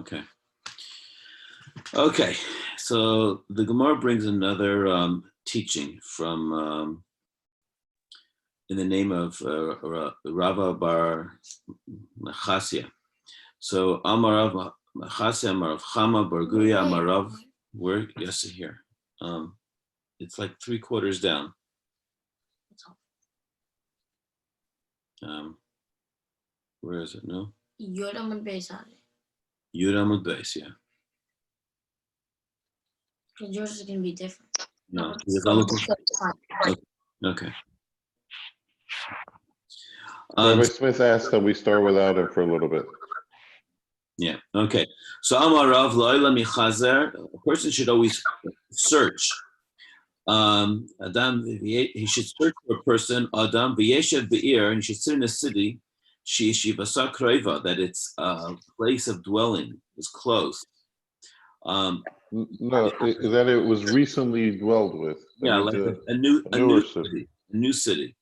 Okay. Okay. So the Gemara brings another teaching from in the name of Rava Bar Machasya. So Amarav Machasya, Amarav Chama, Barguya, Amarav. Where? Yes, here. It's like 3/4 down. Where is it? No. Yudamud Beis. Yudamud Beis, yeah. Because yours is going to be different. No. Okay. Rabbi Smith asked that we start without it for a little bit. Yeah. Okay. So Amarav Lo'ila Michazer. A person should always search. Adam, he should search for a person. Adam v'yeshev be'ir, and he should sit in a city. Shivasa kreva, that its place of dwelling is close. No, that it was recently dwelled with. Yeah, like a new city. A new city.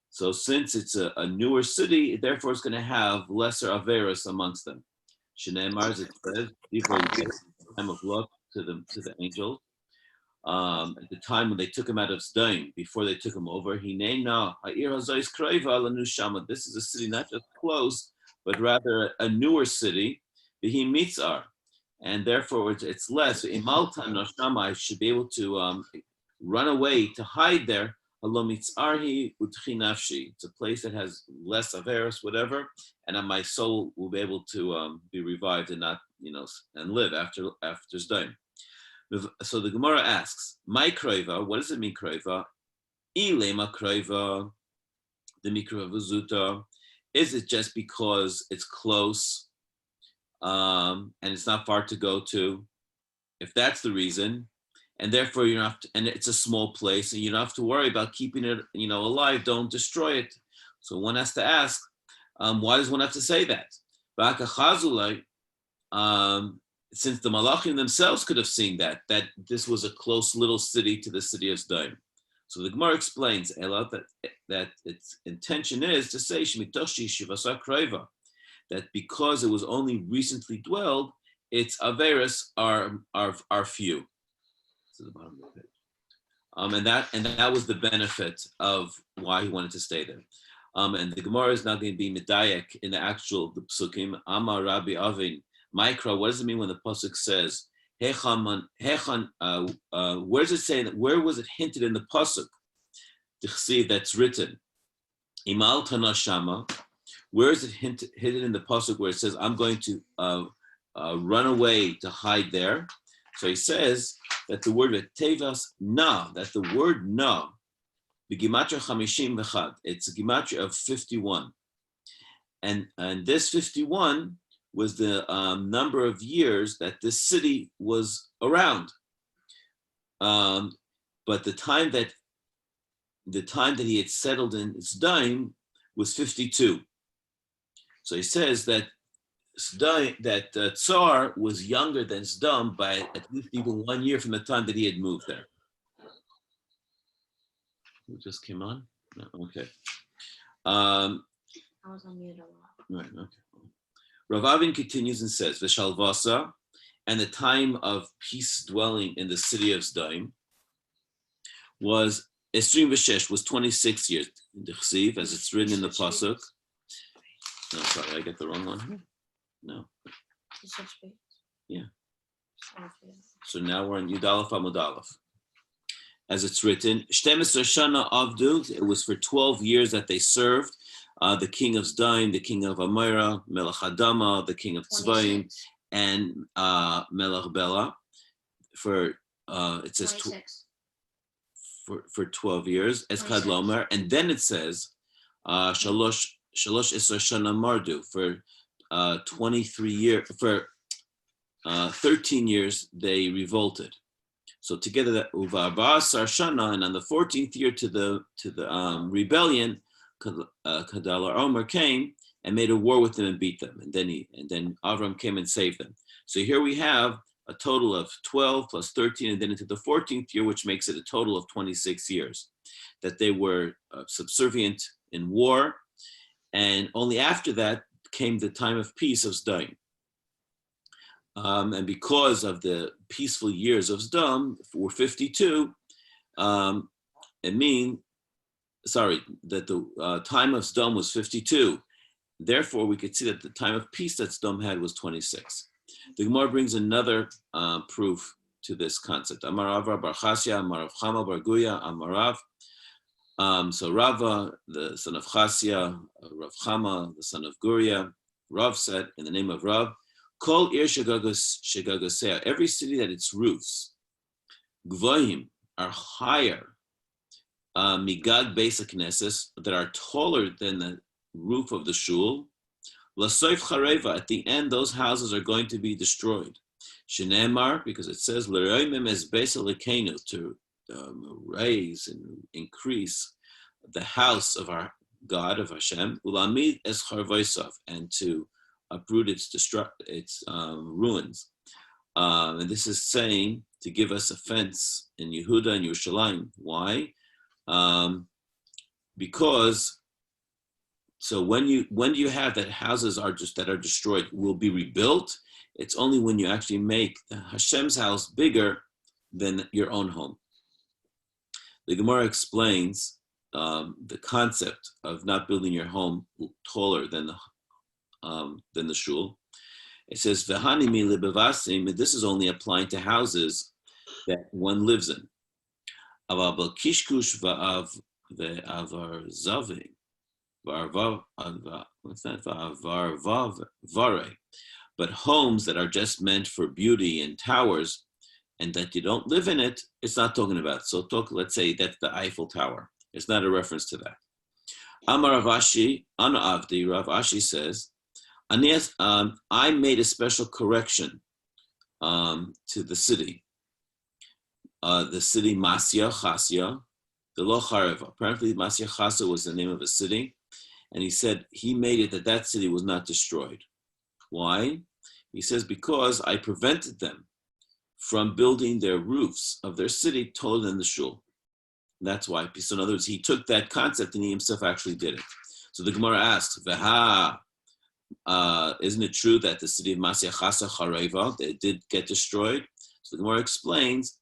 So since it's a newer city, therefore it's going to have lesser averos amongst them. Shneimar, it says, people time of luck to the angels. At the time when they took him out of Sdaim, before they took him over, this is a city not just close, but rather a newer city. And therefore it's less. I should be able to run away, to hide there. It's a place that has less averos, whatever, and my soul will be able to be revived and not, and live after Sdaim. So the Gemara asks, "My kreva, what does it mean kreva? Eily ma kreva, the mikra v'zuta. Is it just because it's close and it's not far to go to? If that's the reason, and therefore you don't have to, and it's a small place, and you don't have to worry about keeping it, alive. Don't destroy it. So one has to ask, why does one have to say that? Since the Malachim themselves could have seen that this was a close little city to the city of Sdaim. So the Gemara explains, Ela, that its intention is to say, that because it was only recently dwelled, its averos are few. To the bottom of the page. And that was the benefit of why he wanted to stay there. And the Gemara is not going to be medayek in the actual psukim. Amar Rabbi Avin. Mikra, what does it mean when the pasuk says Hechan? Where does it say that? Where was it hinted in the pasuk? Tichsiv, that's written. Imal Tana Shama. Where is it hidden in the pasuk where it says I'm going to run away to hide there? So he says that the word tevas na, that the word na, the gematria chamishim v'chad, it's a gematria of 51, and this 51 was the number of years that this city was around. But the time that he had settled in Sdaim was 52. So he says that Tsar was younger than Sdom by at least even 1 year from the time that he had moved there. Who just came on? No, okay. I was on mute a lot. Right, okay. Rav Avin continues and says, V'shalvasa, and the time of peace dwelling in the city of Sdaim was Esrim V'shesh, was 26 years. In the Chsiv, as it's written in the pasuk. No, sorry, I get the wrong one here. No. Yeah. So now we're on Yudalef Amud Aleph. As it's written, Shtemesar Shana Avdu, it was for 12 years that they served the king of Sdaim, the king of Amira, Melech Adama, the king of Tzvaim, and Melech Bela. For it says for 12 years as Kadlomer, and then it says Shalosh Isra Shana Mardu for 23 years. For 13 year they revolted. So together that Uva Sarshana, and on the 14th year to the rebellion, Kadalar Omer came and made a war with them and beat them, and then Avram came and saved them. So here we have a total of 12 plus 13, and then into the 14th year, which makes it a total of 26 years that they were subservient in war, And only after that came the time of peace of Sdom. And because of the peaceful years of Sdom, were 52, it means, that the time of Sdom was 52. Therefore, we could see that the time of peace that Sdom had was 26. The Gemara brings another proof to this concept. Amar Rava bar Chasya, Amar Rav Chama bar Guya, Amar Rav. So Rava, the son of Chasya, Rav Chama, the son of Guria, Rav said, in the name of Rav, Kol ir shegagosea, every city that its roofs, Gvohim, are higher, Migag Beis HaKnesses, that are taller than the roof of the shul, Lasoif Chareva, at the end, those houses are going to be destroyed. Shenemar, because it says, L'roimim es Beis Elokeinu, to raise and increase the house of our God, of Hashem, Ulamid es Charvoisav, and to uproot its ruins. And this is saying to give us a fence in Yehuda and Yerushalayim. Why? Because so when you have that houses that are destroyed will be rebuilt, it's only when you actually make the Hashem's house bigger than your own home. The Gemara explains the concept of not building your home taller than the shul. It says, "V'hanimi lebevasim." This is only applying to houses that one lives in. Aval kishkush va'av ve'avar zavi v'arvav. What's that? V'arvav vare. But homes that are just meant for beauty and towers, and that you don't live in it, it's not talking about. So let's say that's the Eiffel Tower. It's not a reference to that. Amar Rav Ashi, Ana Avdi, Rav Ashi says, I made a special correction to the city Masya Chasya, the Lo Chareva. Apparently Masya Chasya was the name of a city, and he said he made it that city was not destroyed. Why? He says, because I prevented them from building their roofs of their city taller than the shul. That's why. So in other words, he took that concept and he himself actually did it. So the Gemara asks, Veha, isn't it true that the city of Masya Chasa Chareva, they did get destroyed? So the Gemara explains,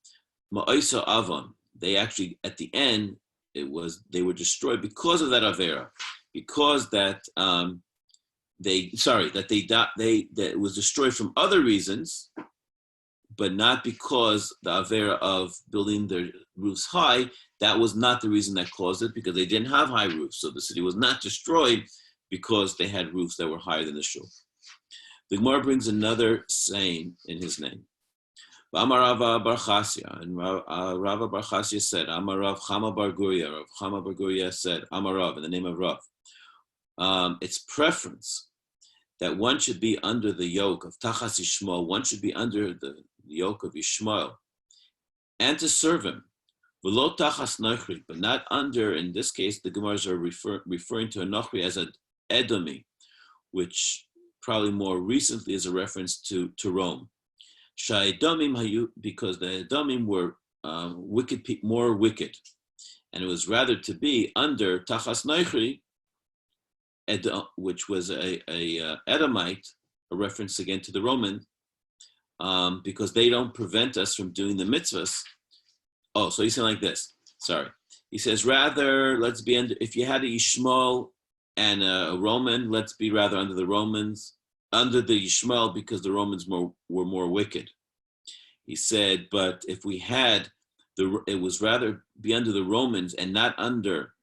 Ma'isa Avon, they actually, at the end, they were destroyed because of that Avera, because that it was destroyed from other reasons, but not because the Avera of building their roofs high, that was not the reason that caused it, because they didn't have high roofs. So the city was not destroyed because they had roofs that were higher than the shul. The Gemara brings another saying in his name. Amar Rava bar Chasya, and Rava bar Chasya said, Amar Rav Chama bar Guria. Rav Chama bar Guria said, Amar Rav, in the name of Rav. It's preference that one should be under the yoke of Tachas Yishmael, one should be under the yoke of Yishmael, and to serve him. V'lo Tachas Nochri, but not under, in this case, the Gemaras are referring to a Nochri as an Edomi, which probably more recently is a reference to Rome. Sha'edomim hayu, because the Edomim were more wicked, and it was rather to be under Tachas Nochri, which was a Edomite, a reference again to the Roman, because they don't prevent us from doing the mitzvahs. Oh, so he's saying like this. Sorry. He says, rather, let's be under, if you had a Yishmael and a Roman, let's be rather under the Romans, under the Yishmael, because the Romans were more wicked. He said, but if we had, it was rather be under the Romans and not under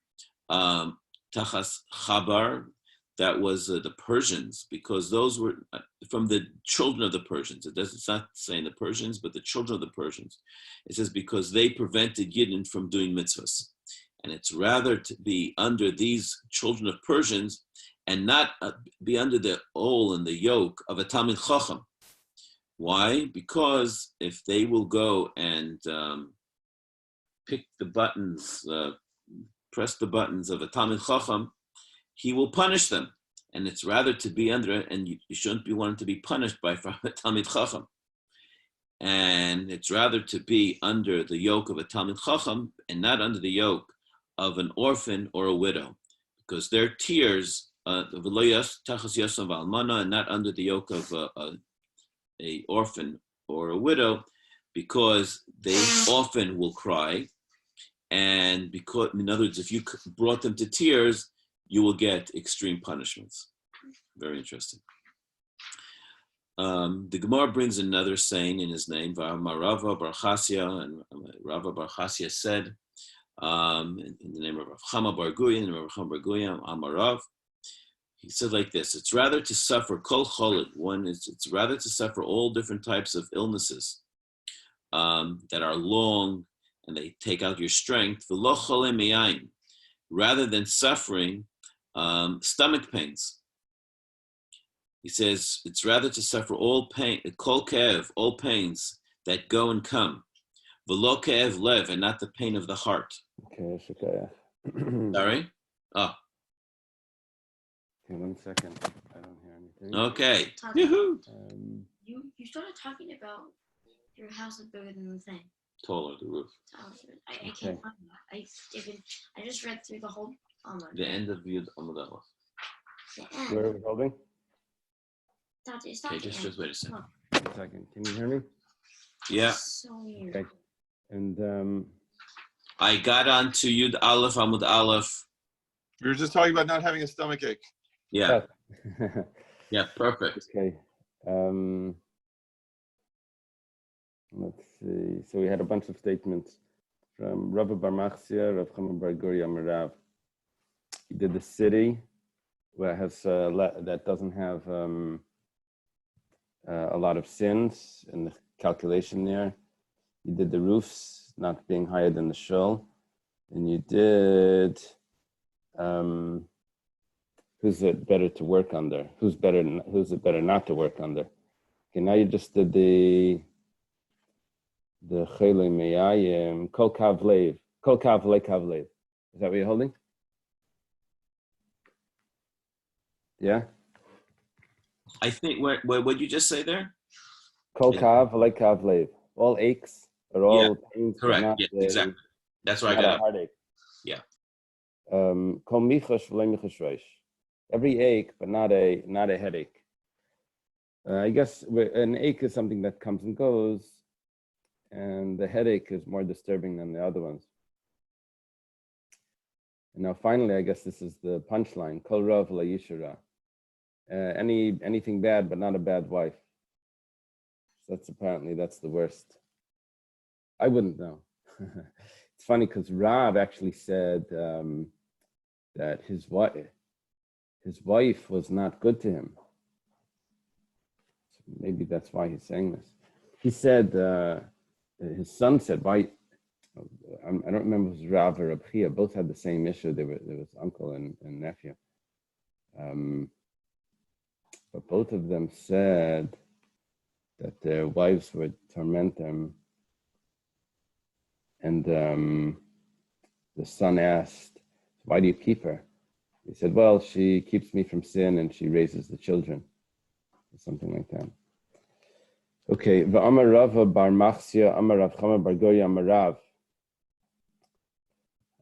Tachas Chabar, that was the Persians, because those were from the children of the Persians. It's not saying the Persians, but the children of the Persians. It says because they prevented Yidden from doing mitzvahs. And it's rather to be under these children of Persians and not be under the ol and the yoke of a Talmid Chacham. Why? Because if they will go and pick the buttons, press the buttons of a Talmid Chacham, he will punish them. And it's rather to be under it, and you shouldn't be wanting to be punished by a Talmid Chacham. And it's rather to be under the yoke of a Talmid Chacham and not under the yoke of an orphan or a widow, because their tears and not under the yoke of a orphan or a widow, because they often will cry, and because, in other words, if you brought them to tears, you will get extreme punishments. Very interesting. The Gemara brings another saying in his name, Rava Bar Chasya, and Rava Bar Chasya said, in the name of Rav Chama Bar Guya, and Rav Chama Bar Guya, Amarav, he said like this: it's rather to suffer kol cholid. It's rather to suffer all different types of illnesses that are long and they take out your strength, v'lo cholem me'ayin, rather than suffering stomach pains. He says it's rather to suffer all pain, kol kev, all pains that go and come, v'lo kev lev, and not the pain of the heart. Okay, okay. Sorry? Oh. Okay, 1 second. I don't hear anything. Okay. Yoo-hoo. You started talking about your house is bigger than the thing. Taller, the roof. I Okay. can't find that. I just read through the whole The end of Yud Amud Aleph. the end. Where are we holding? It's Okay, not the just end. wait a second. 1 second. Can you hear me? Yeah. So weird. Okay. And I got onto Yud Aleph Amud Aleph. We were just talking about not having a stomach ache. Yeah. Yeah, perfect. okay. Let's see. So we had a bunch of statements from Rabbi Bar Machsia, Rav Chama Bar Guria Merav. He did the city where it has that doesn't have a lot of sins in the calculation there. You did the roofs not being higher than the shul, and you did who's it better to work under? Who's it better not to work under? Okay, now you just did the Chelei Meyayim, Kol Kav Lev, Kol Kav Le Kav Lev. Is that what you're holding? Yeah? I think, what did you just say there? Kol Yeah. Kav Le Kav Lev. All aches are all pains, but Correct. not Yeah, exactly. That's where I not got a up. heartache. Yeah. Kol Michash V'le Michash Reish. Every ache, but not a headache. I guess an ache is something that comes and goes, and the headache is more disturbing than the other ones. And now finally, I guess this is the punchline. Kol Rav La Yishura. Anything bad, but not a bad wife. So that's the worst. I wouldn't know. It's funny because Rav actually said that his wife was not good to him. So maybe that's why he's saying this. He said, his son said, why? I don't remember if it was Rav or Rabbi. Both had the same issue. There was uncle and nephew. But both of them said that their wives would torment them. And the son asked, why do you keep her? He said, well, she keeps me from sin and she raises the children. Or something like that. Okay, V'amar Rava bar Machsia, Amar Rav Chama bar Goya Amar Rav.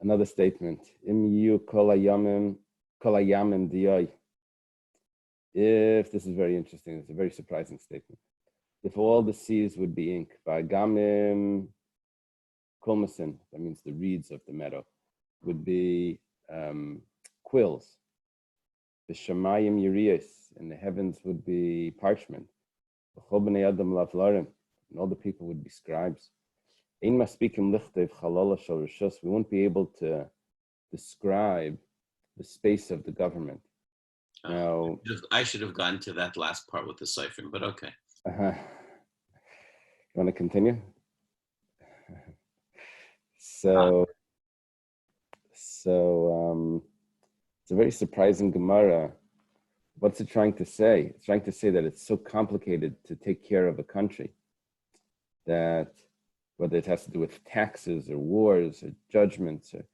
Another statement. Im yu kol hayamim diyai. If, this is very interesting, it's a very surprising statement. If all the seas would be ink, v'agamim kolmasin, that means the reeds of the meadow, would be quills. The shamayim yiriyas, and the heavens would be parchment. And all the people would be scribes. We won't be able to describe the space of the government. Now, I should have gotten to that last part with the ciphering, but okay. You want to continue? So it's a very surprising Gemara. What's it trying to say? It's trying to say that it's so complicated to take care of a country that whether it has to do with taxes or wars or judgments or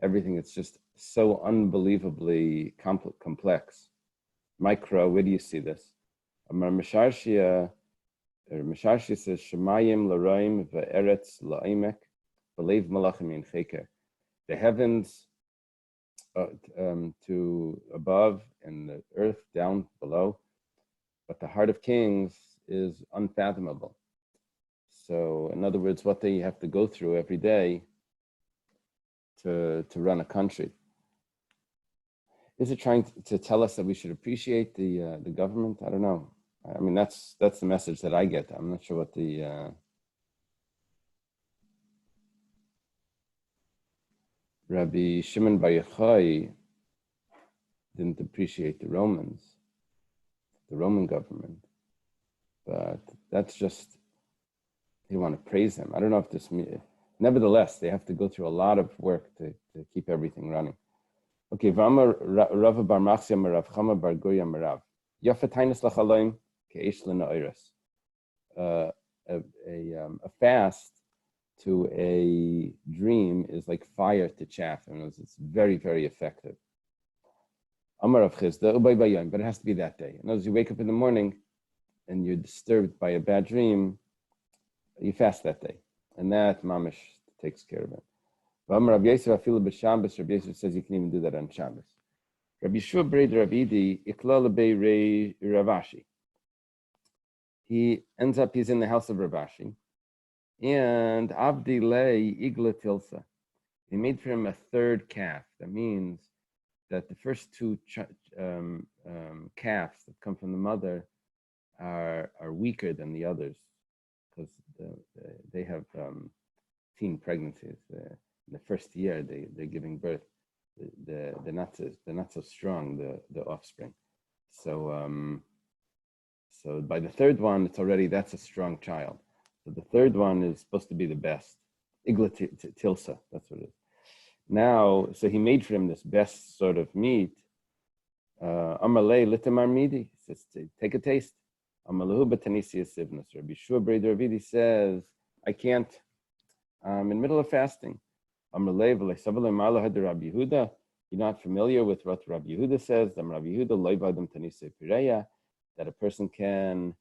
everything, it's just so unbelievably complex. Micro, where do you see this? Amar Misharshia says, Shemayim l'roim ve'eretz la'imek v'leiv malachim in cheker. The heavens to above and the earth down below, but the heart of kings is unfathomable. So, in other words, what they have to go through every day to run a country. Is it trying to tell us that we should appreciate the government? I don't know. I mean, that's the message that I get. I'm not sure what the Rabbi Shimon Bar Yochai didn't appreciate the Roman government, but that's just, they want to praise him. I don't know if this, nevertheless, they have to go through a lot of work to keep everything running. Okay, V'amar Rav Bar Machsia Marav Chama Bar Goya Marav Yafatainis Lachaloim Ke'esh L'Na'oros. A fast to a dream is like fire to chaff. I mean, it's very, very effective. Amar Rav Chizda Ubay Bayom, but it has to be that day. In other words, you wake up in the morning and you're disturbed by a bad dream, you fast that day, and that mamish takes care of it. Rabbi Yosef afilu b'Shabbos. Rabbi Yosef says you can even do that on Shabbos. Rabbi Shua Breid Rav Idi iklal bei Ravashi. He ends up, he's in the house of Ravashi, and Abdi lei igla tilsa. He made for him a third calf. That means that the first two calves that come from the mother are weaker than the others because they have teen pregnancies. In the first year they're giving birth, they're not so strong, the offspring. So so by the third one, that's a strong child. So the third one is supposed to be the best. Igla tilsa, that's what it is. Now, so he made for him this best sort of meat. Amalei litamar midi, says take a taste. Amalahu batanisi sivnas. Rabbi Shua Breid Rav Idi says, I can't. I'm in the middle of fasting. Amalei v'leisavalei ma'ala had Rabbi Yehuda. You're not familiar with what Rabbi Yehuda says. Rabbi Yehuda loivadam tanisi pireya, that a person can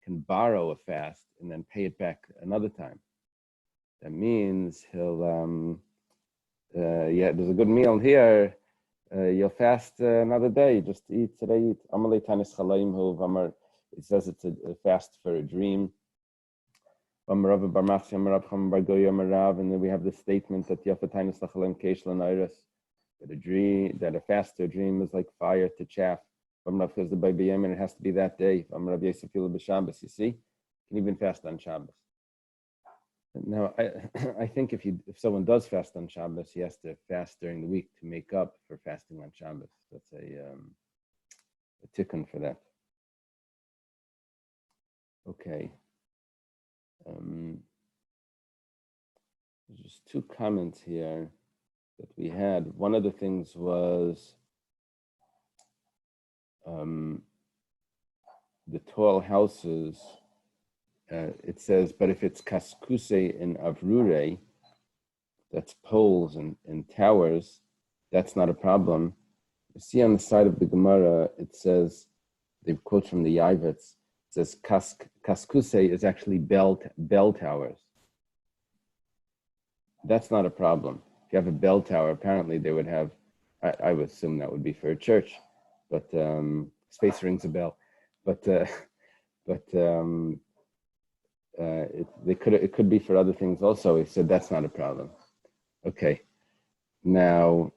borrow a fast and then pay it back another time. That means he'll, there's a good meal here. You'll fast another day. Just eat today. Eat. Amalei tanis chalayim hu v'amar. It says it's a fast for a dream. And then we have the statement that yafatainis lachalayim keish l'nairos. That a fast to a dream is like fire to chaff. And it has to be that day. You see, you can even fast on Shabbos. Now, I think if someone does fast on Shabbos, he has to fast during the week to make up for fasting on Shabbos. That's a tikkun for that. Okay. There's just two comments here that we had. One of the things was the tall houses. It says, but if it's kaskuse in avrure, that's poles and towers, that's not a problem. You see on the side of the Gemara, it says, they quote from the Yavitz, it says kaskuse is actually bell towers. That's not a problem. If you have a bell tower, apparently they would have, I would assume that would be for a church, but space rings a bell. It could be for other things also. He said that's not a problem. Okay, now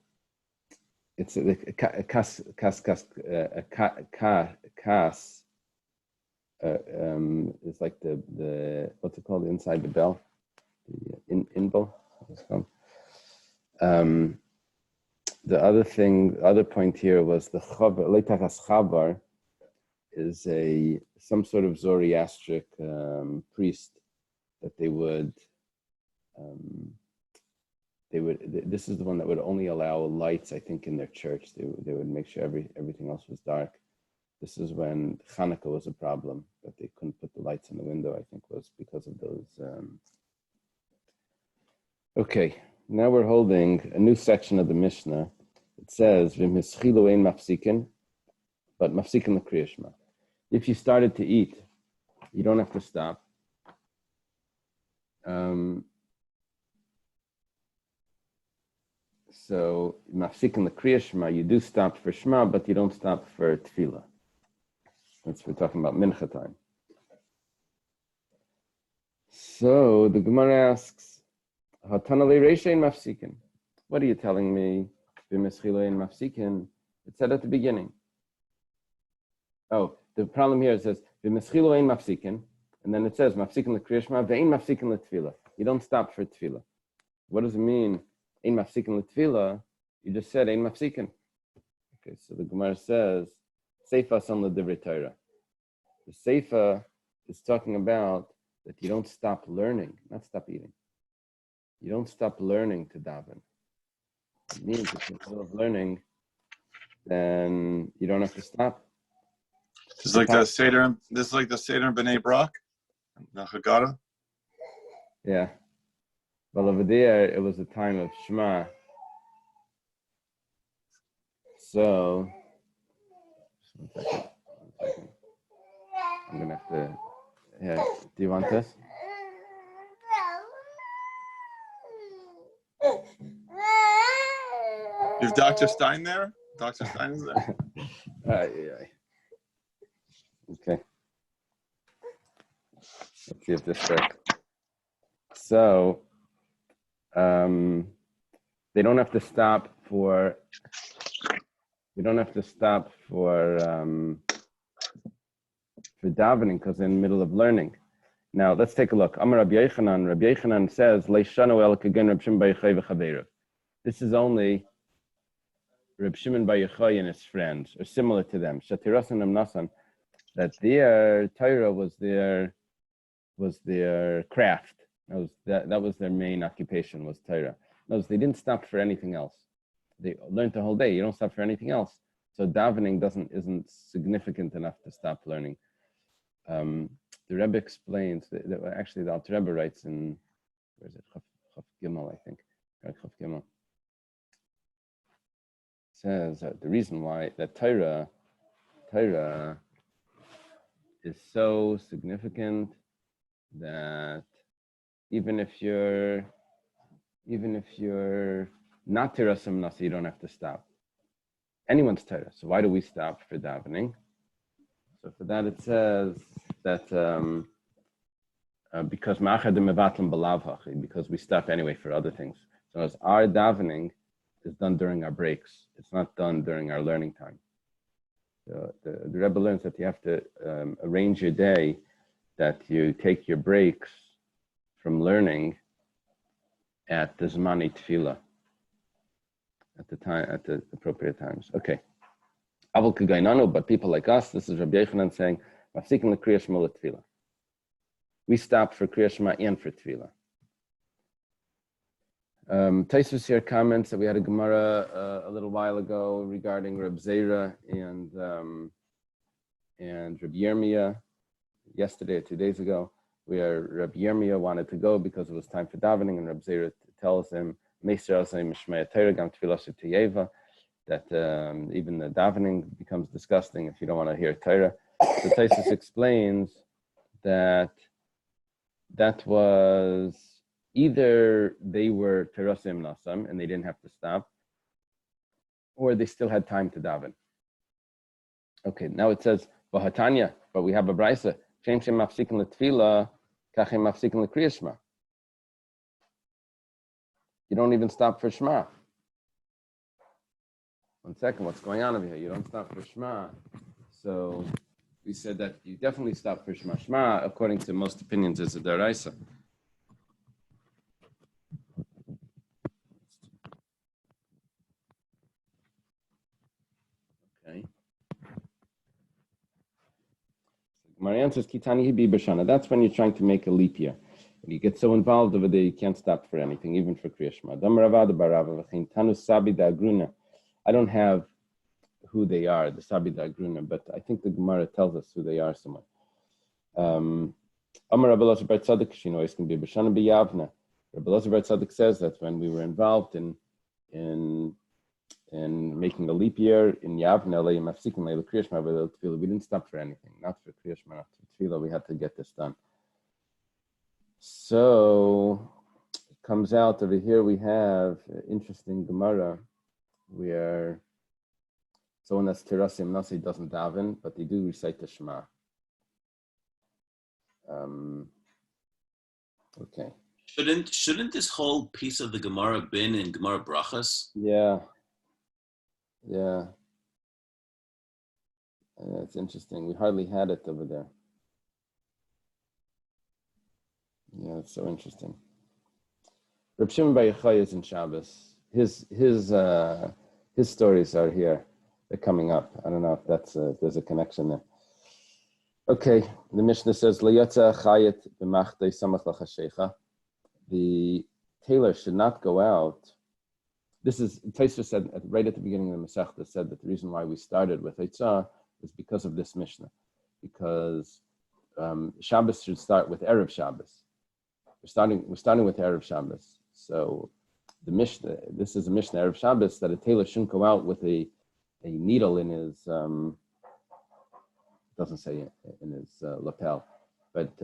it's a kas it's like the what's it called inside the bell, the inbel. The other point here was the chabar, leitakas chabar, is some sort of Zoroastric priest that they would this is the one that would only allow lights, I think, in their church. They would make sure everything else was dark. This is when Hanukkah was a problem, that they couldn't put the lights in the window, I think was because of those. Okay, now we're holding a new section of the Mishnah. It says, V'mischilu ein mafsikin, but mafsikin l'kriyashma. If you started to eat, you don't have to stop. So mafsikin the kriya shema, you do stop for shema, but you don't stop for tefillah. That's we're talking about mincha time. So the Gemara asks, Hatanale reishein mafsikin. What are you telling me? B'mischiloin mafsikin. It said at the beginning. Oh, the problem here says b'mischiloin mafsikin, and then it says mafsikin l'kriya shema ve'ein mafsikin l'tefillah. You don't stop for tefillah. What does it mean? Ein mafsikin l'tefillah. You just said ein mafsikin. Okay, so the Gemara says seifa son l'divrei Torah. The seifa is talking about that you don't stop learning, not stop eating. You don't stop learning to daven. It means if you're in the middle of learning, then you don't have to stop. This is like the Seder and B'nai Brak, the Haggadah. Yeah. Well, over there, it was a time of Shema. So, just 1 second. I'm going to have to, yeah. Do you want this? You have Dr. Stein there? Dr. Stein is there? Okay. Let's see if this works. So, they don't have to stop for. You don't have to stop for davening because they're in the middle of learning. Now let's take a look. Amar Rabbi Yochanan. Rabbi Yochanan says, "Leishanu el kagen Reb Shimon bar Yochai v'chaveirav." This is only Reb Shimon bar Yochai and his friends, or similar to them. Shatirasan Nasan, that their Torah was their craft. That was their main occupation, was Torah. Notice they didn't stop for anything else. They learned the whole day. You don't stop for anything else. So davening isn't significant enough to stop learning. The Rebbe explains that actually the Alter Rebbe writes in, where is it? Chaf Gimel, I think. Chaf Gimel. Says that the reason why that Torah is so significant that even if you're not Tirasam Nasa, you don't have to stop. Anyone's Torah. So why do we stop for davening? So for that it says that because because we stop anyway for other things. So as our davening is done during our breaks, it's not done during our learning time. So the Rebbe learns that you have to arrange your day, that you take your breaks from learning at the Zmani Tefillah, at the appropriate times. Okay. Avol Kagainanu, but people like us, this is Rabbi Yochanan saying, Mafsikin l'Kriya Shema l'Tefillah. We stop for Kriya Shema and for Tefillah. Tosfos here comments that we had a Gemara a little while ago regarding Reb Zera and Reb Yirmiyah, yesterday or 2 days ago, where Reb Yirmiyah wanted to go because it was time for davening, and Reb Zera tells him, that even the davening becomes disgusting if you don't want to hear Torah. So Tosfos explains that was either they were Terasim Nasam and they didn't have to stop, or they still had time to daven. Okay, now it says, Vahatanya, but we have a brisa. You don't even stop for Shema. 1 second, what's going on over here? You don't stop for Shema. So we said that you definitely stop for Shema. Shema, according to most opinions, is a deraisa. Okay. Marianne says, Kitani Hibi Bashana. That's when you're trying to make a leap year. And you get so involved over there, you can't stop for anything, even for Kriya Shema. I don't have who they are, the Sabi Dagruna, but I think the Gemara tells us who they are somewhere. Amar Rabbi Elazar bar Tzadok, Shinois can be Bashana B'Yavna. Rabbi Elazar bar Tzadok says that when we were involved in making a leap year in Yavna, we didn't stop for anything, not for Kriya Shema, not for Tefillah. We had to get this done. So comes out over here, we have interesting Gemara where someone that's Tirasim Nasi doesn't daven, but they do recite the Shema. Okay. Shouldn't this whole piece of the Gemara been in Gemara Brachas? Yeah. It's interesting. We hardly had it over there. Yeah, it's so interesting. Reb Shimon Bar Yochai is in Shabbos. His stories are here. They're coming up. I don't know if there's a connection there. Okay, the Mishnah says, "Leyatza chayet b'machdei samach lachashecha." The tailor should not go out. This is Tosfos said right at the beginning of the Masechta said that the reason why we started with Eitzah is because of this Mishnah, because Shabbos should start with Erev Shabbos. We're starting with Erev Shabbos. So the Mishnah, this is a Mishnah Erev Shabbos that a tailor shouldn't go out with a needle in his doesn't say in his lapel, but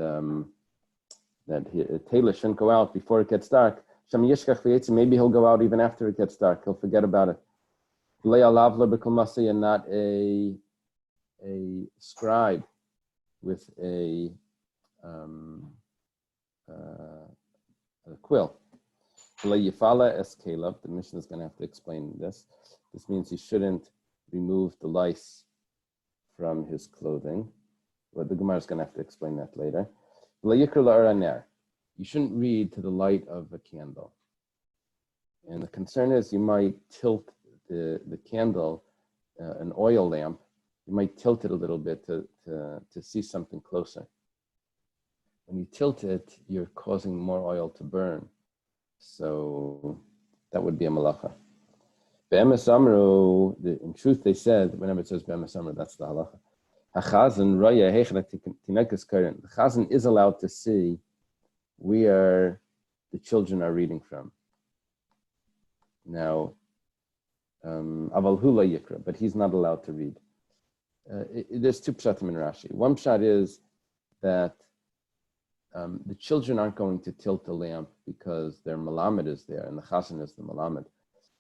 that a tailor shouldn't go out before it gets dark. Maybe he'll go out even after it gets dark. He'll forget about it. And not a scribe with a quill. The Mishnah is going to have to explain this. This means he shouldn't remove the lice from his clothing. But the Gemara is going to have to explain that later. You shouldn't read to the light of a candle. And the concern is you might tilt the candle, an oil lamp, you might tilt it a little bit to see something closer. When you tilt it, you're causing more oil to burn. So that would be a malacha. Be'emes amru, in truth they said, whenever it says be'emes amru, that's the halacha. The chazan is allowed to see where the children are reading from. Now, aval hula yikra, but he's not allowed to read. There's two pshatim in Rashi. One pshat is that the children aren't going to tilt the lamp because their malamed is there, and the chazan is the malamed,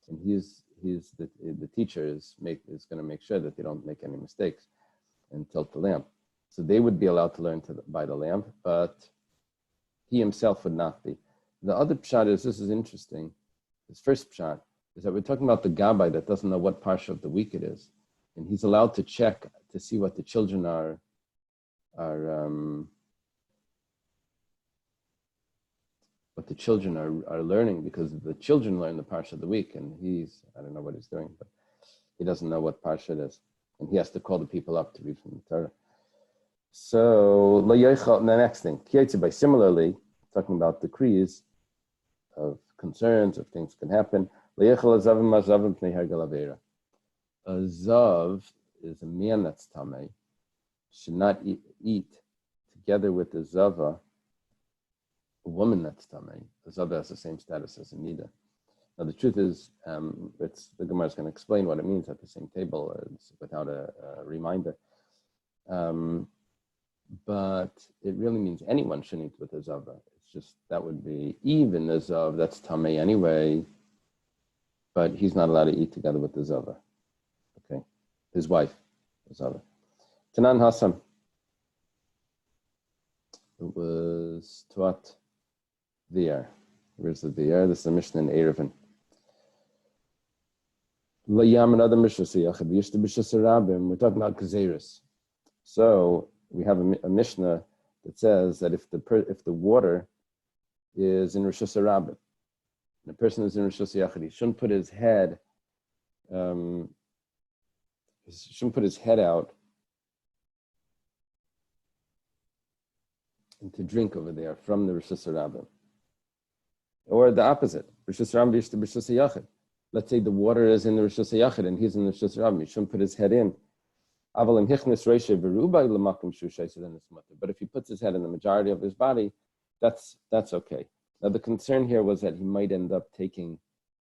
and the teacher is going to make sure that they don't make any mistakes and tilt the lamp. So they would be allowed to learn by the lamp, but he himself would not be. The other pshat is, this is interesting, this first pshat is that we're talking about the gabbai that doesn't know what parsha of the week it is, and he's allowed to check to see what the children are learning, because the children learn the parsha of the week, and I don't know what he's doing, but he doesn't know what parsha it is, and he has to call the people up to read from the Torah. So the next thing, similarly, talking about decrees of concerns of things can happen. A zav is a man that's tamei, should not eat together with the zava, a woman that's tamei. The zava has the same status as a nida. Now the truth is, the Gemara is going to explain what it means at the same table without a reminder. But it really means anyone shouldn't eat with a zava. It's just that would be even the zav that's tamei anyway, but he's not allowed to eat together with the zava. Okay, his wife, the zava. Tanan Hassan. It was taught there. Where's the there? This is a Mishnah in Erevin. We're talking about Gezeris. So we have a Mishnah that says that if the water is in Rosh Hashanah, and the person is in Rosh Hashanah, he shouldn't put his head out and to drink over there from the Rosh Hashanah. Or the opposite, Rosh Hashanah is to Rosh Hashanah. Let's say the water is in the Rosh Hashanah and he's in the Rosh Hashanah. He shouldn't put his head in. But if he puts his head in the majority of his body, that's okay. Now the concern here was that he might end up taking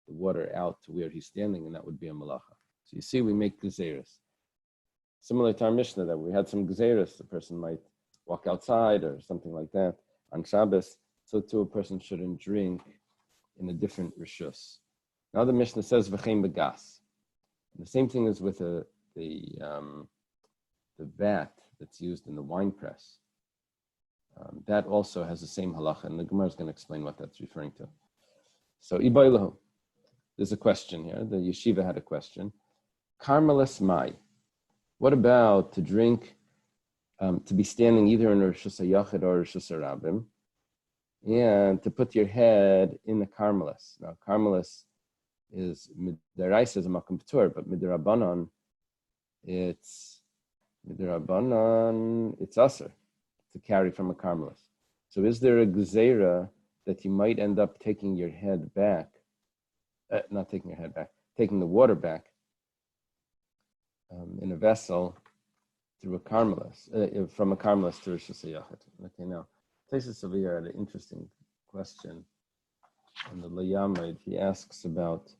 the water out to where he's standing, and that would be a malacha. So you see, we make gezeris. Similar to our Mishnah, that we had some gezeris, the person might walk outside or something like that on Shabbos. So too, a person shouldn't drink in a different rishus. Now the Mishnah says v'chein begas. The same thing is with the vat that's used in the wine press. That also has the same halacha, and the Gemara is going to explain what that's referring to. So ibaylahu, there's a question here. The yeshiva had a question. Karmelis mai. What about to drink, to be standing either in a Rishus HaYachid or a Rishus HaRabim, and to put your head in the Karmelis? Now, Karmelis is midaraisa is a makom p'tur, but midarabanan, it's aser to carry from a Karmelis. So, is there a gzeira that you might end up taking your head back? Not taking your head back, taking the water back in a vessel through a Karmelis, from a Karmelis to Rishus HaYachid. Okay, now, Taisus over here had an interesting question. And the Layamid, he asks about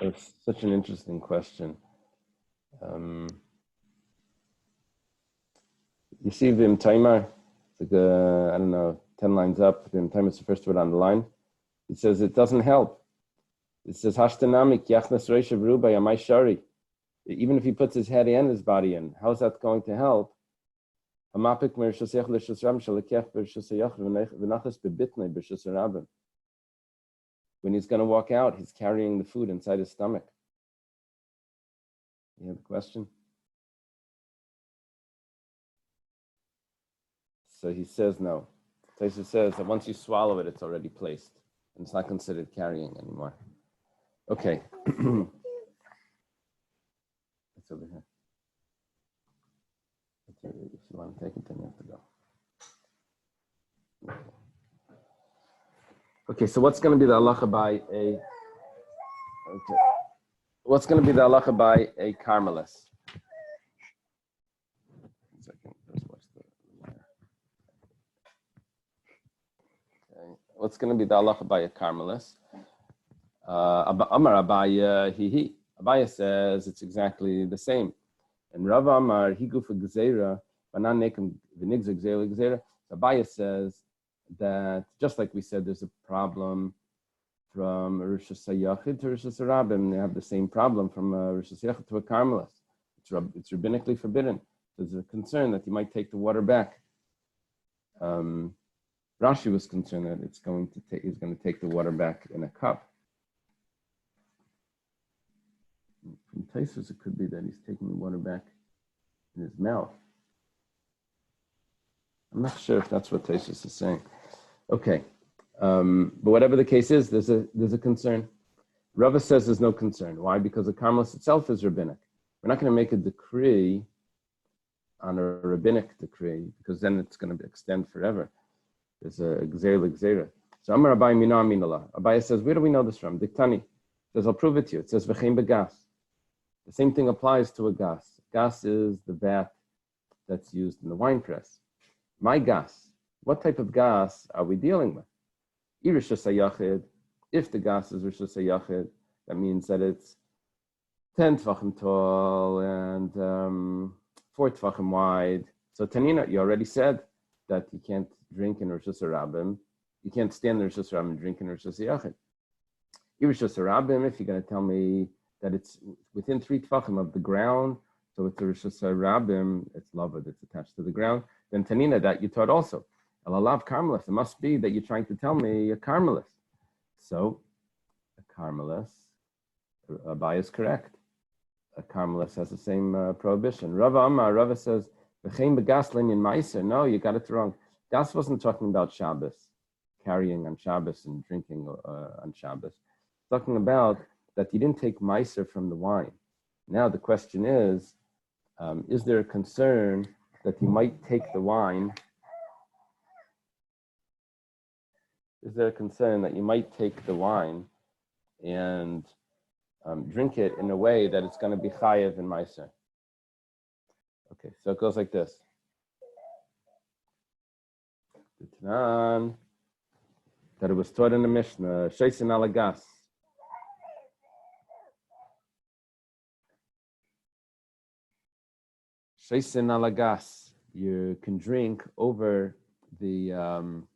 it's such an interesting question. You see Vim Taimar, it's like I don't know, 10 lines up. Vim Taimar is the first word on the line. It says it doesn't help. It says Hashtanamik Yachnas Reishav Ruba Yamai Shari. Even if he puts his head and his body in, how's that going to help? When he's going to walk out, he's carrying the food inside his stomach. You have a question? So he says no. Taisa says that once you swallow it, it's already placed. And it's not considered carrying anymore. Okay. It's over here. If you want to take it, then you have to go. Okay, so what's going to be the halacha by a? Okay, what's going to be the halacha by a Karmelis? 1 second, let's watch the wire. Okay, what's going to be the halacha by a Karmelis? Amar Abaya hihi. Abaya says it's exactly the same. And Rav Amar higufa gzeira banan nekem v'nigzeg gzeira. Abaya says that just like we said, there's a problem from Rishus HaYachid to Rishus HaRabim. They have the same problem from Rishus HaYachid to a Karmelis. It's rabbinically forbidden. There's a concern that you might take the water back. Rashi was concerned that he's going to take the water back in a cup. From Taisus, it could be that he's taking the water back in his mouth. I'm not sure if that's what Taisus is saying. Okay, but whatever the case is, there's a concern. Rava says there's no concern. Why? Because the Karmelis itself is rabbinic. We're not going to make a decree on a rabbinic decree because then it's going to extend forever. There's a gzeira. So Amar Abai Mina Aminallah. Abai says, where do we know this from? Diktani says, I'll prove it to you. It says v'chein begas. The same thing applies to a gas. Gas is the vat that's used in the wine press. My gas, what type of gas are we dealing with? Rishus HaYachid, if the gas is Rishus HaYachid, that means that it's 10 tvachim tall and 4 tvachim wide. So Tanina, you already said that you can't drink in Rishus HaRabim. You can't stand in Rishus HaRabim and drink in Rishus HaYachid. Rishus HaRabim, if you're going to tell me that it's within 3 tvachim of the ground, so it's a Rishus HaRabim, it's lavud, it's attached to the ground, then Tanina, that you taught also. Elalav Karmelis, it must be that you're trying to tell me a Karmelis. So, a Karmelis, Abai is correct. A Karmelis has the same prohibition. Rava Amar, Rava says, V'chein begas le'inyan ma'aser. No, you got it wrong. Gas wasn't talking about Shabbos, carrying on Shabbos and drinking on Shabbos. It's talking about that you didn't take ma'aser from the wine. Now the question is there a concern that you might take the wine? Is there a concern that you might take the wine and drink it in a way that it's going to be chayev in ma'aser? Okay, so it goes like this. That it was taught in the Mishnah, Sheisin alagas. Sheisin alagas. You can drink over wine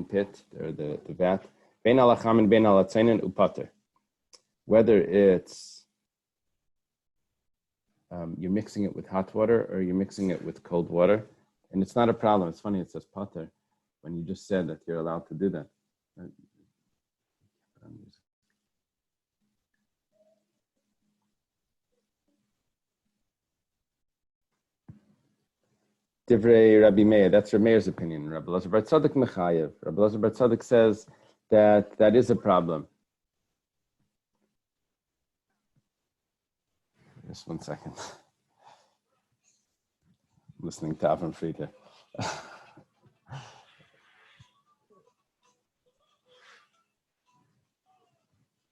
pit or the vat. Bein alacham and bein alatzainen upater. Whether it's you're mixing it with hot water or you're mixing it with cold water, and it's not a problem. It's funny it says pater when you just said that you're allowed to do that. Divrei Rabbi Meir, that's Rabbi Meir's opinion. Rabbi Elazar bar Tzadok mechayev. Rabbi Elazar bar Tzadok says that that is a problem. Just 1 second. I'm listening to Avram Friedrich.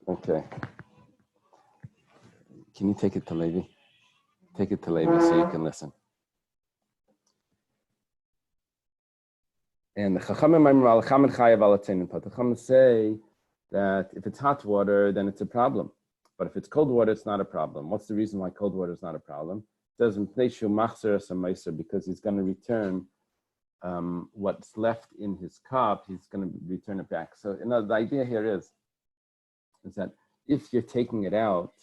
Okay. Can you take it to Levi? Take it to Levi so you can listen. And the Chachamim say that if it's hot water, then it's a problem. But if it's cold water, it's not a problem. What's the reason why cold water is not a problem? It says because he's going to return what's left in his cup. He's going to return it back. So the idea here is that if you're taking it out,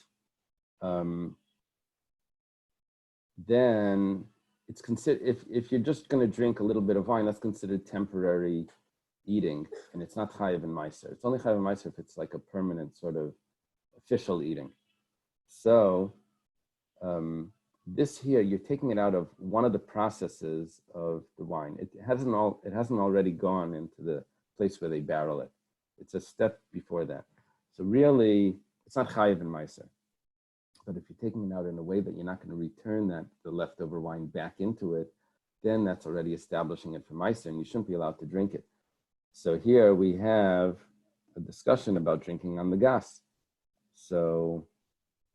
then it's considered, if you're just going to drink a little bit of wine, that's considered temporary eating, and it's not chayav and meiser. It's only chayav and meiser if it's like a permanent sort of official eating. So this here, you're taking it out of one of the processes of the wine. It hasn't already gone into the place where they barrel it. It's a step before that. So really, it's not chayav and meiser. But if you're taking it out in a way that you're not going to return the leftover wine back into it, then that's already establishing it for meiser, and you shouldn't be allowed to drink it. So here we have a discussion about drinking on the gas. So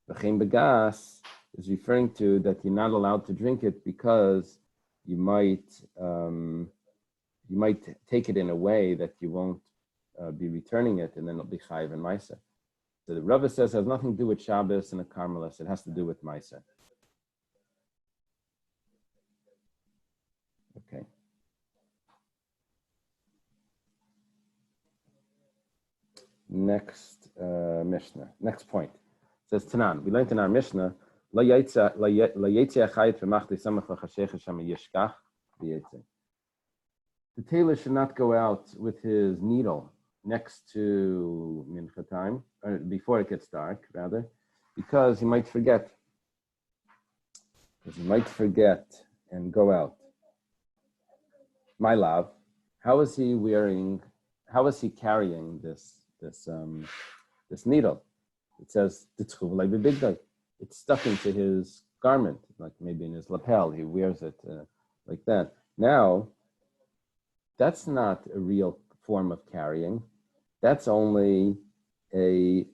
v'chein begas is referring to that you're not allowed to drink it because you might take it in a way that you won't be returning it, and then it'll be chayiv and meiser. So the Rabbi says it has nothing to do with Shabbos and a Carmelis. It has to do with meiser. Okay. Next Mishnah. Next point. It says Tanan. We learned in our Mishnah. The tailor should not go out with his needle next to mincha time, or before it gets dark, rather, because he might forget. And go out. My love, how is he carrying this needle? It says it's stuck into his garment, like maybe in his lapel. He wears it like that. Now, that's not a real form of carrying. That's only a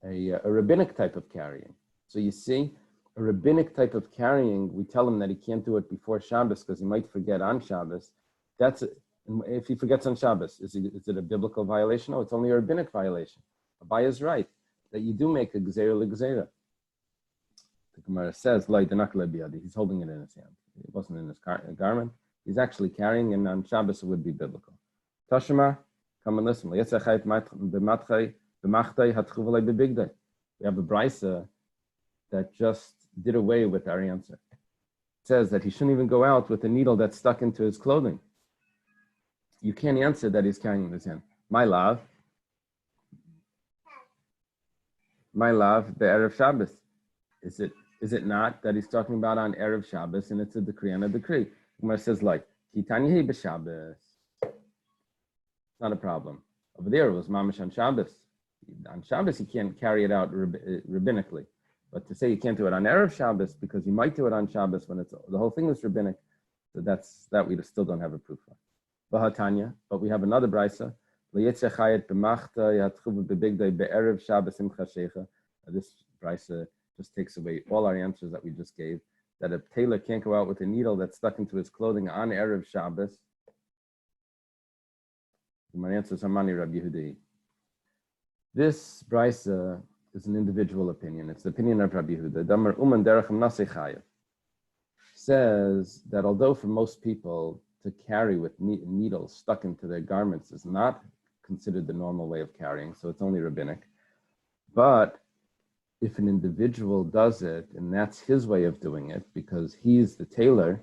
rabbinic type of carrying. So you see, a rabbinic type of carrying, we tell him that he can't do it before Shabbos because he might forget on Shabbos. If he forgets on Shabbos, is it a biblical violation? No, it's only a rabbinic violation. Abai is right that you do make a gzeira l'gzeira. The Gemara says, he's holding it in his hand. It wasn't in his garment. He's actually carrying, and on Shabbos it would be biblical. Tashma, come and listen. We have a brisa that just did away with our answer. It says that he shouldn't even go out with a needle that's stuck into his clothing. You can't answer that he's carrying in his hand. My love, the Erev Shabbos. Is it not that he's talking about on Erev Shabbos, and it's a decree and a decree? Gemara says like, Kitanya b'Shabbos. It's not a problem. Over there it was mamash on Shabbos. On Shabbos you can't carry it out rabbinically. But to say you can't do it on Erev Shabbos because you might do it on Shabbos when the whole thing is rabbinic, so that we still don't have a proof for. V'hatanya, but we have another brisa. This brisa just takes away all our answers that we just gave. That a tailor can't go out with a needle that's stuck into his clothing on Erev Shabbos. My answer is Hamani Rabbi Yehudi. This brisa is an individual opinion. It's the opinion of Rabbi Yehuda. Damar uman derechim nasei chayev. says that although for most people to carry with needles stuck into their garments is not considered the normal way of carrying, so it's only rabbinic, but if an individual does it, and that's his way of doing it, because he's the tailor,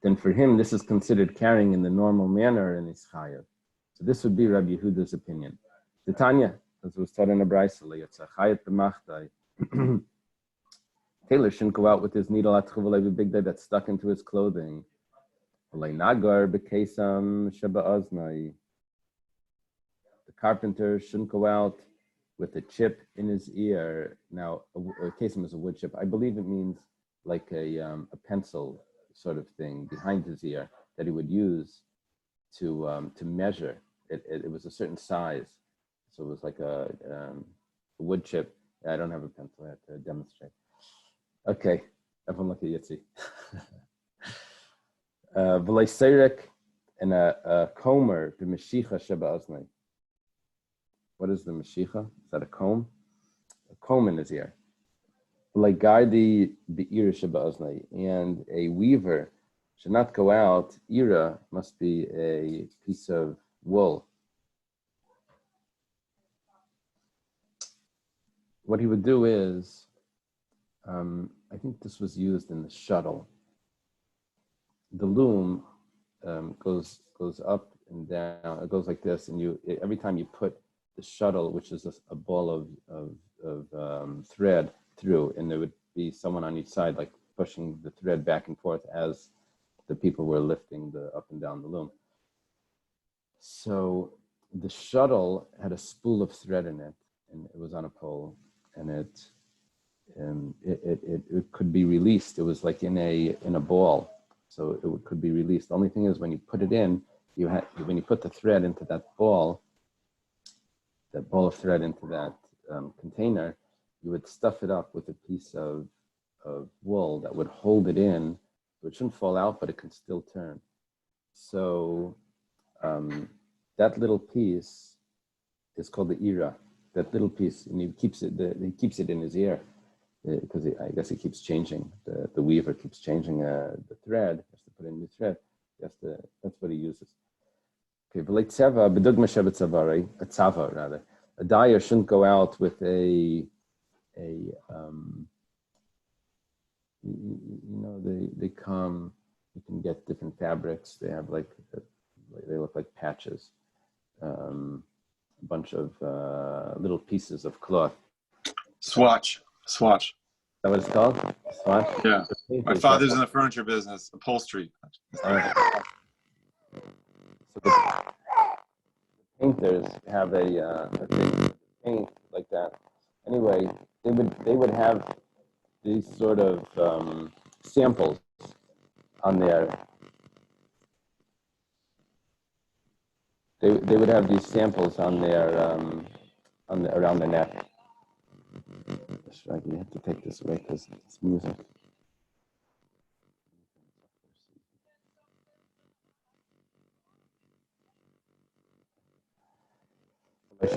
then for him, this is considered carrying in the normal manner and is chayav. So this would be Rabbi Yehuda's opinion. The Tanya, as was taught in a brayso, it's a chayat b'machtai. Tailor shouldn't go out with his needle at chuvulei big day that's stuck into his clothing. Nagar b'kesam sheba'aznai. The carpenter shouldn't go out with a chip in his ear. Now, a kesam is a wood chip. I believe it means like a pencil sort of thing behind his ear that he would use to measure. It was a certain size, so it was like a wood chip. I don't have a pencil. I have to demonstrate. Okay, everyone look at Yitzi. V'lei seirek and a comber the meshicha sheba'aznai. What is the meshicha? Is that a comb? A comb in his ear. Like gardi the ira sheba'aznai, and a weaver should not go out. Ira must be a piece of wool. What he would do is, I think this was used in the shuttle. The loom goes up and down. It goes like this, and every time you put the shuttle, which is a ball of thread through, and there would be someone on each side, like pushing the thread back and forth as the people were lifting the up and down the loom. So the shuttle had a spool of thread in it, and it was on a pole, and it could be released. It was like in a ball, so it could be released. The only thing is when you put it in, when you put the thread into that ball of thread into that container, you would stuff it up with a piece of wool that would hold it in, so it shouldn't fall out, but it can still turn. So that little piece is called the ira. That little piece, and he keeps it in his ear because I guess he keeps changing. The weaver keeps changing the thread. He has to put in new thread. That's what he uses. Okay, a tzava rather. A dyer shouldn't go out with they come, you can get different fabrics. They have they look like patches. A bunch of little pieces of cloth. Swatch. Is that what it's called? Swatch? Yeah. My father's in the furniture business, upholstery. So the painters have a thing, paint like that. Anyway, they would have these sort of samples on their. They would have these samples on their around the neck. You have to take this away because it's music. And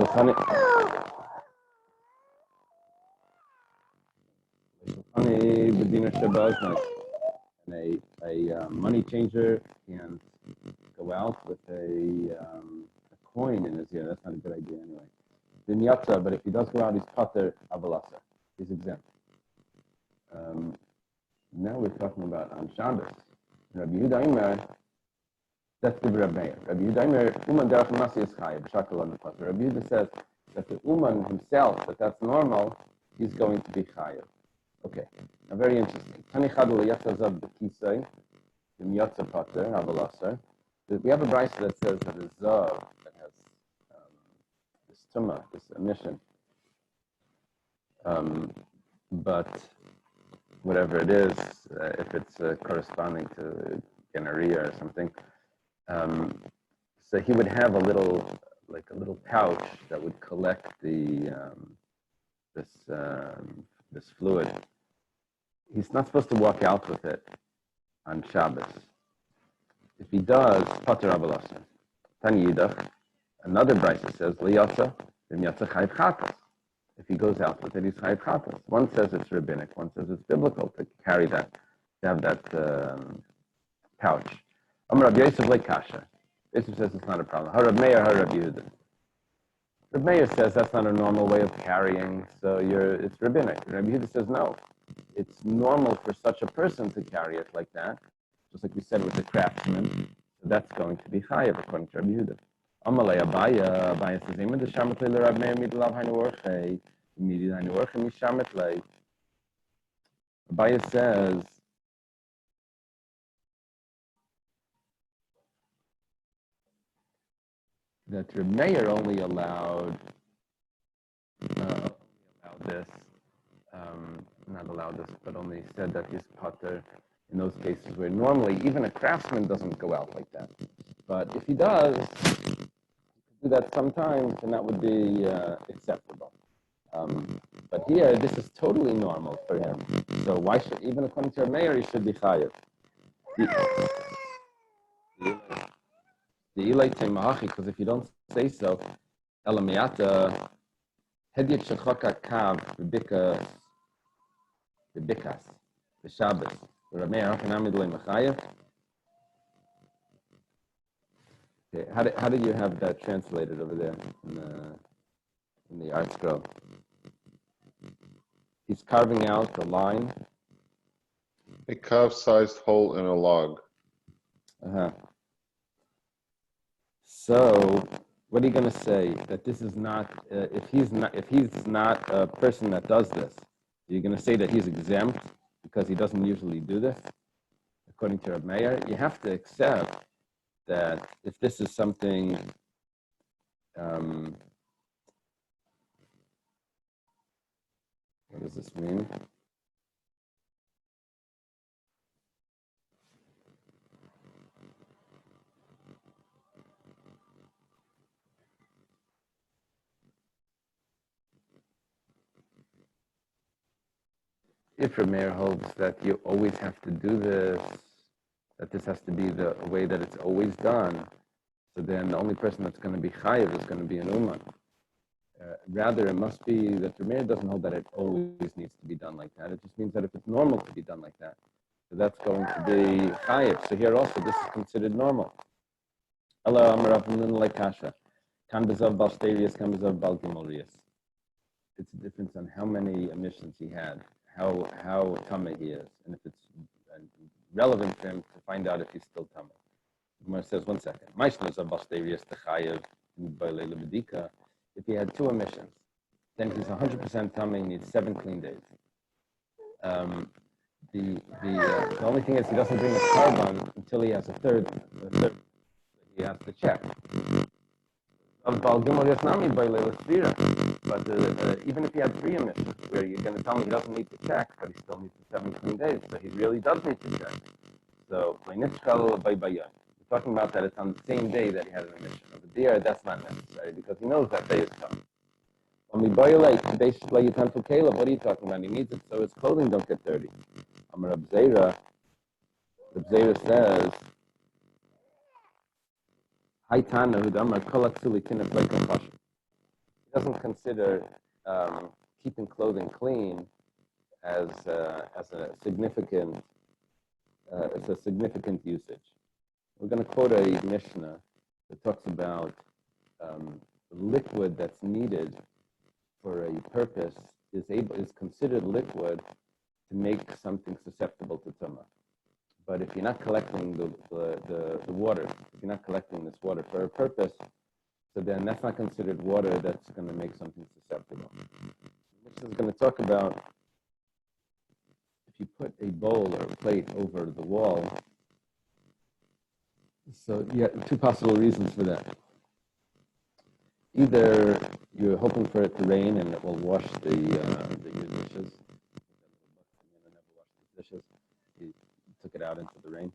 a money changer can go out with a coin in his ear. That's not a good idea anyway. Vinyatza, but if he does go out, he's pater avalasa. He's exempt. Now we're talking about on Shabbos. Rabbi Yehuda, that's the Rabbi. Rabbi Yehuda, Uman derech masi is chayav, b'shakal on the pater. Rabbi Yehuda says that the Uman himself, that that's normal, he's going to be chayav. Okay, now very interesting. Tani chadul yatzazav b'kisay, v'miyatza pater avalasa. We have a brayso that says that a zav that has this tumah, this emission, but whatever it is, if it's corresponding to gonorrhea or something, so he would have a little pouch that would collect this fluid. He's not supposed to walk out with it on Shabbos. If he does, pater avalasa. Tani yidach, another brayso says liyatza v'miyatza chayiv chatas. If he goes out with it, he's chayiv chatas. One says it's rabbinic, one says it's biblical to carry that. to have that pouch. Rabbi Yosef like kasha. Yosef says it's not a problem. Rabbi Meir, Rabbi Yehuda. Rabbi Meir says that's not a normal way of carrying, so it's rabbinic. Rabbi Yehuda says no. It's normal for such a person to carry it like that, just like we said with the craftsman. So that's going to be chayav according to Rabbi Yehuda. Amalei Abaya says, "Ema deshamet le Rabbi Meir midlav hainu orchei, midil hainu orchei mishamet le." Abaya says that Rabbi Meir only allowed this. Not allowed this, but only said that he's potter in those cases where normally even a craftsman doesn't go out like that. But if he does do that sometimes, then that would be acceptable. But here, this is totally normal for him. So why should, even according to Meir, he should be chayav? The Eily Temahachi, because if you don't say so, Elamiyata, Hedyet Shechoka Kav, Bikas, the Shabbos, the Rabbi Hachanamid Le Mechayev. Okay, how did you have that translated over there in the art scroll? He's carving out the line. A calf-sized hole in a log. So, what are you going to say? That this is not, if he's not a person that does this, you're going to say that he's exempt because he doesn't usually do this? According to Rabbi Meir, you have to accept that if this is something, what does this mean? If Rabbi Meir holds that you always have to do this, that this has to be the way that it's always done, so then the only person that's going to be chayiv is going to be an uman. Rather, it must be that Rabbi Meir doesn't hold that it always needs to be done like that. It just means that if it's normal to be done like that, so that's going to be chayiv. So here also, this is considered normal. Allah Amar Avnun like kasha. Kan bezav bal sterius, kan bezav bal gimorius. It's a difference on how many emissions he had, how tummy he is, and if it's relevant for him to find out if he's still tummy. Gemara says, 1 second. If he had 2 emissions, then he's 100% tummy, needs 7 clean days. The only thing is he doesn't bring a carbon until he has a third he has to check. But even if he had 3 emissions, where you're going to tell me he doesn't need to check, but he still needs the 7 clean days, so he really does need to check. So, we're talking about that it's on the same day that he had an emission. Over there, that's not necessary, because he knows that day is coming. When we boil what are you talking about? He needs it so his clothing don't get dirty. Rabbi Zera says, he doesn't consider keeping clothing clean as a significant usage. We're going to quote a Mishnah that talks about liquid that's needed for a purpose is considered liquid to make something susceptible to tumah. But if you're not collecting the water, if you're not collecting this water for a purpose, so then that's not considered water that's going to make something susceptible. This is going to talk about if you put a bowl or a plate over the wall. So you have 2 possible reasons for that. Either you're hoping for it to rain and it will wash your dishes. He took it out into the rain.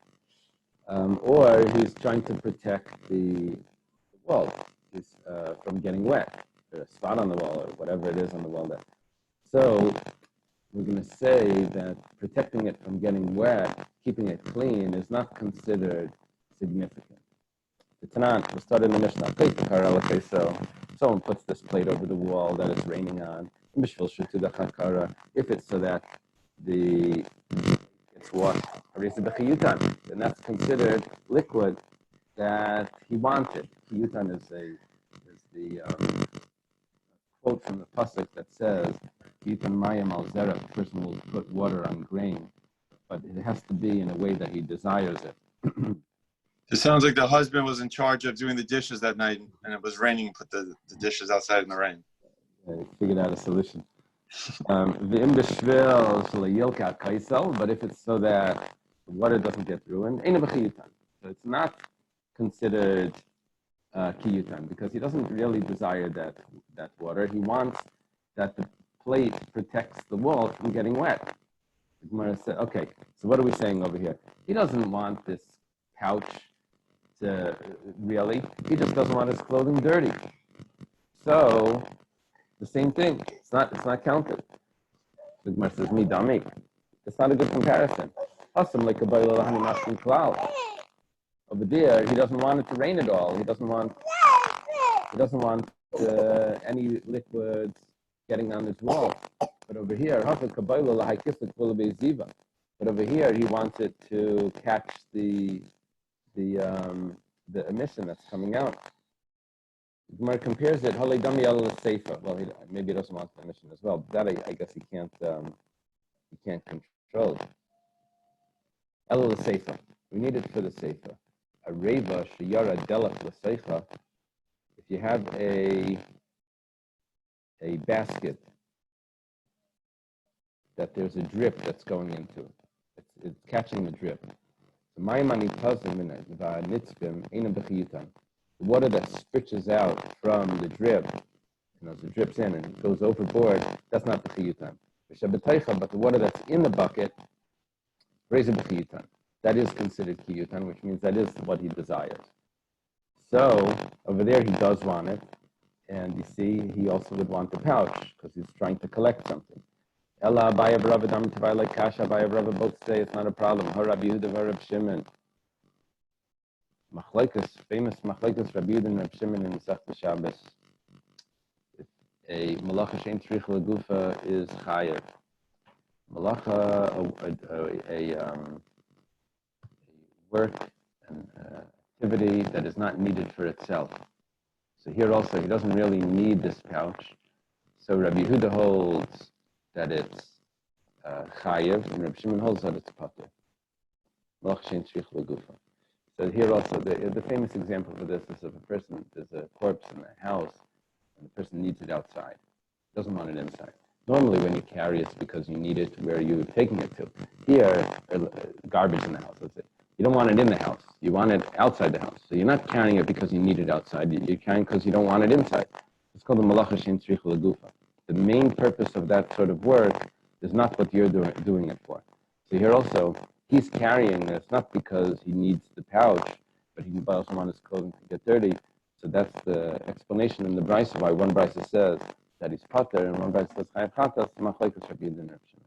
Or he's trying to protect the wall from getting wet. There's a spot on the wall or whatever it is on the wall there. So we're going to say that protecting it from getting wet, keeping it clean, is not considered significant. The Tanan was started in the Mishnah. Okay, so someone puts this plate over the wall that it's raining on. If it's so that the it's water. And that's considered liquid that he wanted. Kiyutan is the quote from the pasuk that says, "Kiyutan mayim al zera." The person will put water on grain, but it has to be in a way that he desires it. It sounds like the husband was in charge of doing the dishes that night, and it was raining and put the dishes outside in the rain. He figured out a solution. But if it's so that the water doesn't get ruined, so it's not considered kiyutan because he doesn't really desire that water. He wants that the plate protects the wall from getting wet. The Gemara said, okay, so what are we saying over here? He doesn't want this couch to really, he just doesn't want his clothing dirty. So the same thing, it's not counted. The Gemara says, midami. It's not a good comparison. Like a cloud. Over there, he doesn't want it to rain at all. He doesn't want any liquids getting on his wall. But over here, he wants it to catch the emission that's coming out. Gemara compares it. Well, maybe he doesn't want the emission as well. That I guess he can't control. We need it for the seifa. A reva sheyara delach l'seicha. If you have a basket that there's a drip that's going into it, it's catching the drip. The water that spritches out from the drip, as it drips in and goes overboard, that's not the chiyutan. But the water that's in the bucket, that is considered kiyutan, which means that is what he desires. So over there he does want it, and you see he also would want the pouch because he's trying to collect something. Ella Abaya Rabbi Dam Tavai like Kasha Abaya Rabbi both say it's not a problem. Her Rabbi Yehuda Rabbi Shimon. Famous Machlekes Rabbi Yehuda and Rabbi Shimon in Masechta Shabbos. If a malacha shein tzrich legufa is chayev. Malacha, a work, an activity that is not needed for itself. So here also, he doesn't really need this pouch. So Rabbi Yehuda holds that it's chayev, and Rabbi Shimon holds that it's pater. Malacha shein tzrich legufa. So here also, the famous example for this is if there's a corpse in the house, and the person needs it outside, doesn't want it inside. Normally when you carry it's because you need it where you're taking it to. Here, garbage in the house, let's say. You don't want it in the house. You want it outside the house. So you're not carrying it because you need it outside. You're carrying because you don't want it inside. It's called the malacha shein tzrich legufa. The main purpose of that sort of work is not what you're doing it for. So here also, he's carrying this not because he needs the pouch, but he also wants his clothing to get dirty. So that's the explanation in the brisa why one brisa says that he's pater and one brisa says chayav chatas. Machlekes Rabbi Yehuda and Rabbi Shimon.